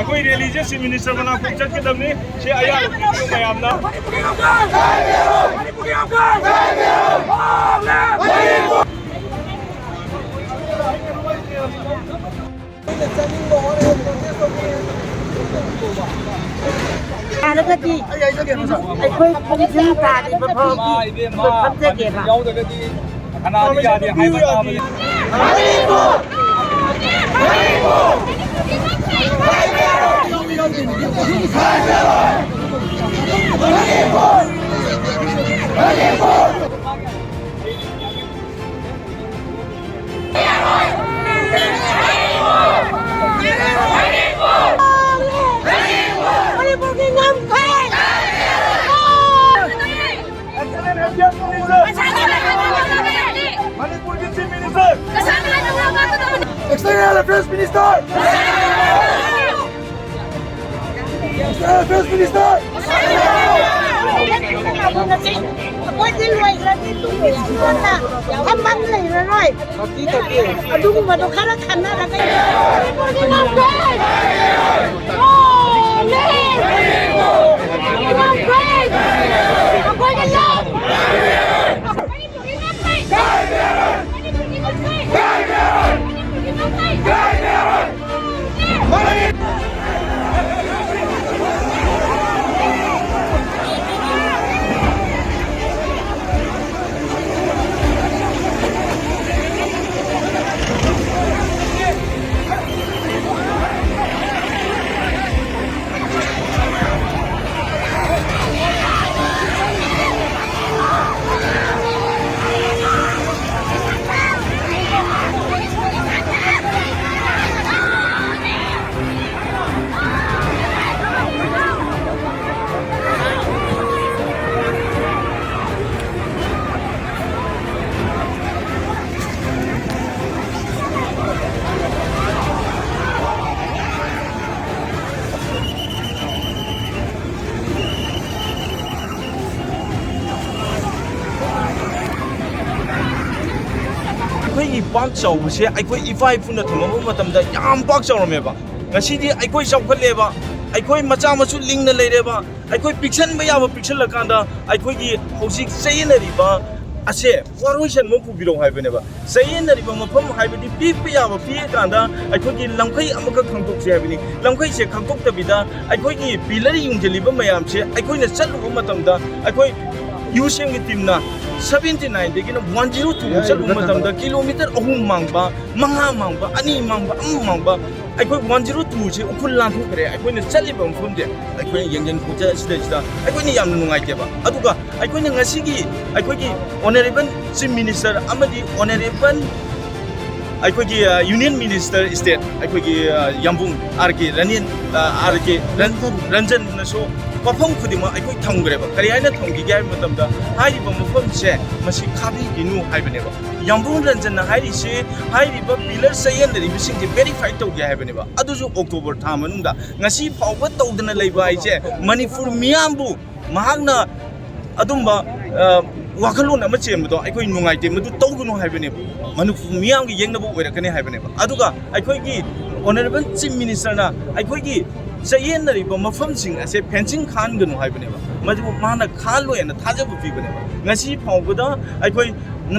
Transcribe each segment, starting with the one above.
अकोई religious minister बना कुछ के दमने से आया मैयामनाแล้วก็ที่ไอ้คุยคงชื่อตาดีพอที่ทำเจ๊เก็บอ่ะขนาดนี้อย่าให้มันทำเลยManipuri Chief Minister! External Affairs Minister! External Affairs Minister! Tôi đi lùi là đi tu lùi là thăm bắn lì rồi rồi. Đúng mà nó khá là khăn đó là cái. Đi làm quê. Làm quê. Làm quê cái gì? I park show se I koi ifai phuna thumam matam da yam park show me ba ngasi di I koi shop khale ba I koi macha machu ling na leire ba I koi picture ba ya ba picture la kan da I koi gi housing say na ri ba ase warwishan mo pu biro hai bene ba say na ri ba mafam hai bi pi pi ya ba pi kan da I koi gi lamkhai amaka khangtok se hai bini lamkhai se khangtok ta bi da I koi gi pillar yung jeli ba mayam se I koi na chalu matam da I koi UCM gi team na 79 degi na 102 chalu matam da kilometer ahum mangba manga mangba ani mangba am mangba ai koi 102 che ukul lan thu kare ai koi na chali bam phum de ai koi yang phoja sida ai koi ni yam nungai ke ba aduga ai koi na ngasi gi ai koi gi honorable chief minister amadi honorable ai koi gi union minister state ai koi gi yambung RK ranin RK ranjan na so Pafam khudima ai koi thangre ba kari aina thangi gai matam da hai ba mafam se masi khabi ginu hai bane ba yambung ranjan na hai ri se hai ri ba pillar sayen ri bising ji verify to ge hai bane ba adu ju October tha manung da ngasi phawba tawdana leiba ai je Manipur miyambu mahakna adumba wakalon ama chemdo ai koi nungai te madu tawgunu hai bane Manipur miyam gi yengna bo oirakane hai bane ba aduga ai koi gi honorable chief minister na ai koi gi Sayen na riba mafam sing ase fencing khan ganu hai bane ba maju mana khan lo na thaja bu pi bane ba ngasi phawgo da ai koi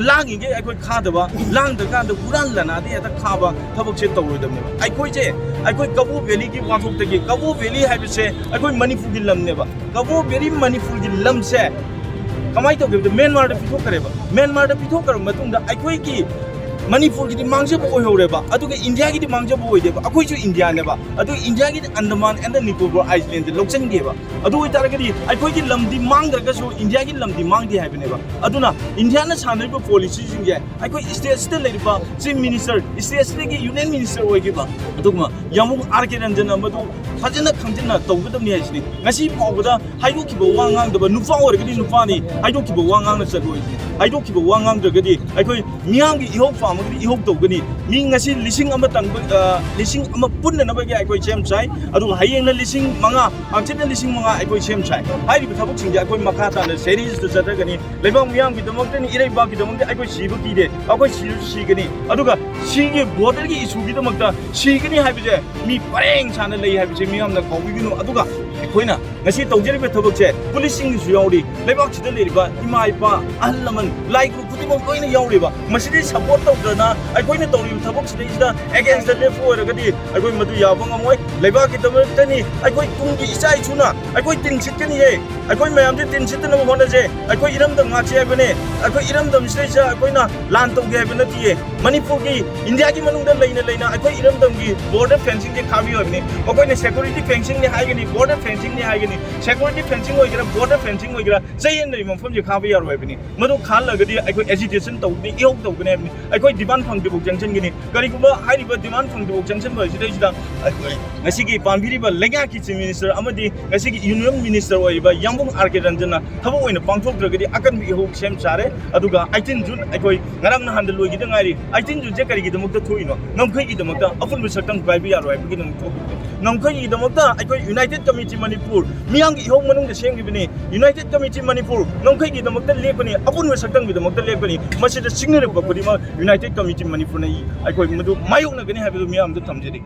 lang ge ai koi kha da ba lang da kan da uran lana de ta kha ba thabok che taw da me ai koi je ai koi Kabu Valley gi wathok ta gi Kabu Valley hai bi se ai koi Manipur gi lam ne ba Kabu Valley Manipur gi lam se kamai to ge Myanmar da pithok kare ba Myanmar da pithok kar matung da ai koi gi Manipur ki mangje bo hore ba aduga India ki mangje bo hoide ba akoi chu India ne ba adu India ki Andaman and the Nicobar Island de lokchen ge ba adu itar ga di akoi ki lamdi mang ga su India ki lamdi mang di haibne ba aduna India na sanai ba policy jing ge akoi state state le ba chief minister state state ki union minister hoi ge ba aduma yamung RK ranjan amadu fazana khangjina tawgadamni haisini ngasi phawbada haidokiba wangang da nufa orgadi nufani haidokiba wangang na chatoi haidokiba wangang dagadi aikoi miyamgi ihok famagdi ihok tawgani mi ngasi lising ama tang lising ama punna na bagi aikoi chem chai adu hayeng na lising manga angchina lising manga aikoi chem chai hairi thabuk singja aikoi makata na series da chatagani lebang miyamgi damakni irei bagi damakni aikoi sibu kide aikoi sigani aduga sigi border gi issue gi damakta sigani haibije mi pareng chana lei haibije miyamna kawbiginu aduga ꯑꯩꯈꯣꯏꯅ ꯉꯁꯤ ꯇꯧꯖꯔꯤꯕ ꯊꯕꯛꯁꯦ ꯄꯨꯂꯤꯁꯁꯤꯡꯁꯨ ꯌꯥꯎꯔꯤ ꯂꯩꯕꯥꯛꯁꯤꯗ ꯂꯩꯔꯤꯕ ꯏꯃꯥ ꯏꯄꯥ ꯑꯍꯜ ꯂꯃꯟ ꯂꯥꯏ ꯒ꯭ꯔꯨꯞ ꯈꯨꯗꯤꯡꯃꯛ ꯂꯣꯏꯅ ꯌꯥꯎꯔꯤꯕ ꯃꯁꯤꯗꯤ ꯁꯄꯣꯔꯠ ꯇꯧꯗꯅ ꯑꯩꯈꯣꯏꯅ ꯇꯧꯔꯤꯕ ꯊꯕꯛꯁꯤꯗꯩꯁꯤꯗ ꯑꯦꯒꯦꯟꯁꯇ ꯂꯦꯞꯄ ꯑꯣꯏꯔꯒꯗꯤ ꯑꯩꯈꯣꯏ ꯃꯗꯨ ꯌꯥꯕ ꯉꯝꯃꯣꯏ ꯂꯩꯕꯥꯛꯀꯤꯗꯃꯛꯇꯅꯤ ꯑꯩꯈꯣꯏ ꯇꯨꯡꯒꯤ ꯏꯆꯥ ꯏꯁꯨꯅ ꯑꯩꯈꯣꯏ ꯇꯤꯟ ꯁꯤꯠꯀꯅꯤꯌꯦ ꯑꯩꯈꯣꯏ ꯃꯌꯥꯝꯁꯦ ꯇꯤꯟ ꯁꯤꯠꯇꯅꯕ ꯍꯣꯠꯅꯁꯦ ꯑꯩꯈꯣꯏ ꯏꯔꯝꯗꯝ ꯉꯥꯛꯁꯦ ꯍꯥꯏꯕꯅꯦ ꯑꯩꯈꯣꯏ ꯏꯔꯝꯗꯝꯁꯤꯗꯩꯁꯤꯗ ꯑꯩꯈꯣꯏꯅ ꯂꯥꯟ ꯇꯧꯒꯦ ꯍꯥꯏꯕ ꯅꯠꯇꯤꯌꯦ ꯃꯅꯤꯄꯨꯔꯒꯤ ꯏꯟꯗꯤꯌꯥꯒꯤ ꯃꯅꯨꯡꯗ ꯂꯩꯅ ꯑꯩꯈꯣꯏ ꯏꯔꯝꯗꯝꯒꯤ ꯕꯣꯔꯗꯔ ꯐꯦꯟꯁꯤꯡꯁꯦ ꯈꯥꯕꯤꯌꯨ ꯍꯥꯏꯕꯅꯤ ꯃꯈꯣꯏꯅ ꯁꯦꯀꯨꯔꯤꯇꯤ ꯐꯦꯟꯁꯤꯡꯅꯤ ꯍꯥꯏꯒꯅꯤ ꯕꯣꯔꯗꯔ ꯐꯦꯟꯁꯤꯡꯅꯤ ꯍꯥꯏꯒꯅꯤ security fencing oigera border fencing oigera jayen ri mafam je khaba yar hoibini madu khal lagadi aikoi agitation tawni ihok tawbne abni aikoi demand phang dibok junction gini kari kuma hari ba demand phang dibok junction ba sidai sida aikoi ngasi gi pambiri ba lega ki chief minister amadi ngasi gi union minister oiba yambung rk ranjana thabo oina pangthok dragadi akan bi ihok sem chare aduga 18 june aikoi ngarang na handle loigi da ngari 18 june je kari gi damok ta thoino namkhai gi damok ta apun bi saktam bai bi yar hoibigi nam thok namkhai gi damok ta aikoi united committee manipur miyamgi ihok manung da sengibini united committee manipur namkhai gi damok ta lepani apun bi saktam gi damok ta lepani masida signal ba kodima united committee manipur na aikoi madu mayok na gani habidu miyam da thamjeri